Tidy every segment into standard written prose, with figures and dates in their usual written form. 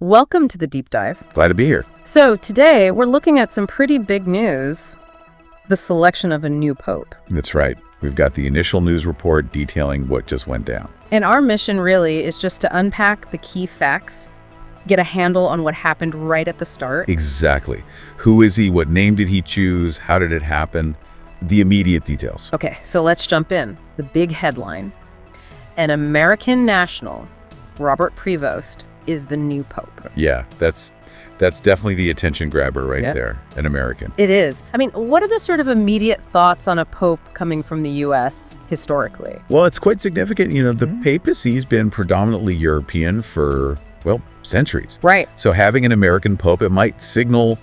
Welcome to the deep dive. Glad to be here. So today we're looking at some pretty big news, the selection of a new pope. That's right. We've got the initial news report detailing what just went down. And our mission really is just to unpack the key facts, get a handle on what happened right at the start. Exactly. Who is he? What name did he choose? How did it happen? The immediate details. Okay, so let's jump in. The big headline. An American national, Robert Prevost, is the new pope. Yeah, that's definitely the attention grabber right there, an American. It is. I mean, what are the sort of immediate thoughts on a pope coming from the U.S. historically? Well, it's quite significant. You know, the papacy's been predominantly European for, well, centuries. Right. So having an American pope, it might signal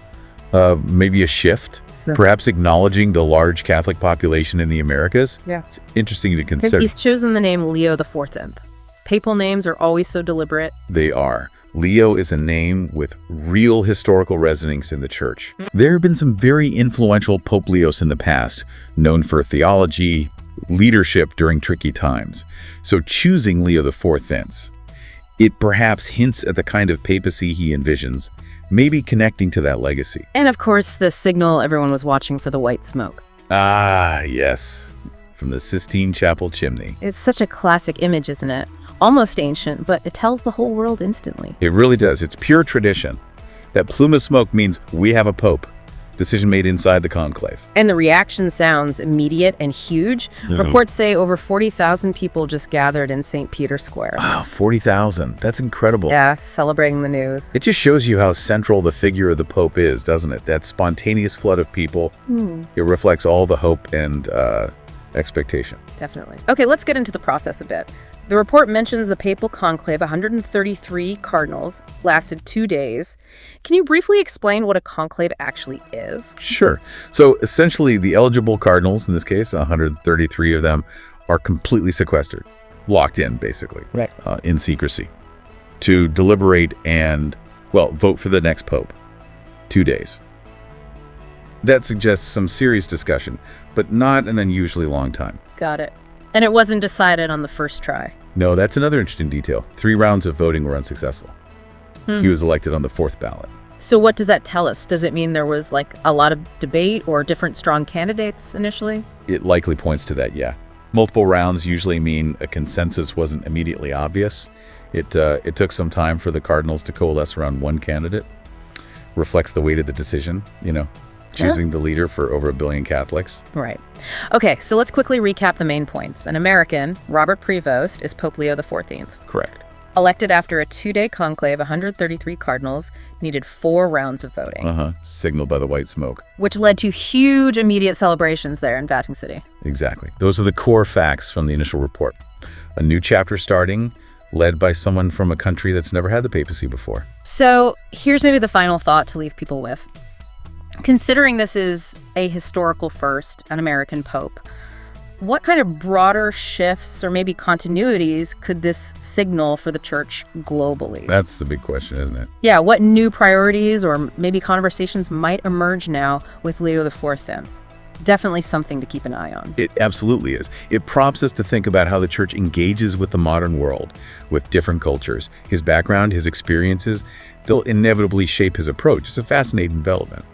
maybe a shift, perhaps acknowledging the large Catholic population in the Americas. Yeah. It's interesting to consider. He's chosen the name Leo XIV. Papal names are always so deliberate. They are. Leo is a name with real historical resonance in the church. There have been some very influential Pope Leos in the past, known for theology, leadership during tricky times. So choosing Leo XIV, it perhaps hints at the kind of papacy he envisions, maybe connecting to that legacy. And of course, the signal everyone was watching for the white smoke. Ah, yes, from the Sistine Chapel chimney. It's such a classic image, isn't it? Almost ancient, but it tells the whole world instantly. It really does. It's pure tradition. That plume of smoke means we have a pope. Decision made inside the conclave. And the reaction sounds immediate and huge. Reports say over 40,000 people just gathered in St. Peter's Square. Wow, 40,000. That's incredible. Yeah, celebrating the news. It just shows you how central the figure of the Pope is, doesn't it? That spontaneous flood of people. It reflects all the hope and expectation. Definitely. Okay, let's get into the process a bit. The report mentions the papal conclave, 133 cardinals, lasted 2 days. Can you briefly explain what a conclave actually is? Sure. So essentially, the eligible cardinals, in this case, 133 of them, are completely sequestered, locked in, basically, in secrecy, to deliberate and, well, vote for the next pope. 2 days. That suggests some serious discussion, but not an unusually long time. Got it. And it wasn't decided on the first try. No, that's another interesting detail. 3 rounds of voting were unsuccessful. He was elected on the 4th ballot. So what does that tell us? Does it mean there was like a lot of debate or different strong candidates initially? It likely points to that, yeah. Multiple rounds usually mean a consensus wasn't immediately obvious. It took some time for the cardinals to coalesce around one candidate. Reflects the weight of the decision, you know. Choosing the leader for over 1 billion Catholics. Right. Okay, so let's quickly recap the main points. An American, Robert Prevost, is Pope Leo XIV. Correct. Elected after a 2-day conclave, 133 cardinals needed 4 rounds of voting. Signaled by the white smoke. Which led to huge immediate celebrations there in Vatican City. Exactly. Those are the core facts from the initial report. A new chapter starting, led by someone from a country that's never had the papacy before. So here's maybe the final thought to leave people with. Considering this is a historical first, an American pope, what kind of broader shifts or maybe continuities could this signal for the church globally? That's the big question, isn't it? Yeah, what new priorities or maybe conversations might emerge now with Leo XIV? Definitely something to keep an eye on. It absolutely is. It prompts us to think about how the church engages with the modern world, with different cultures. His background, his experiences, they'll inevitably shape his approach. It's a fascinating development.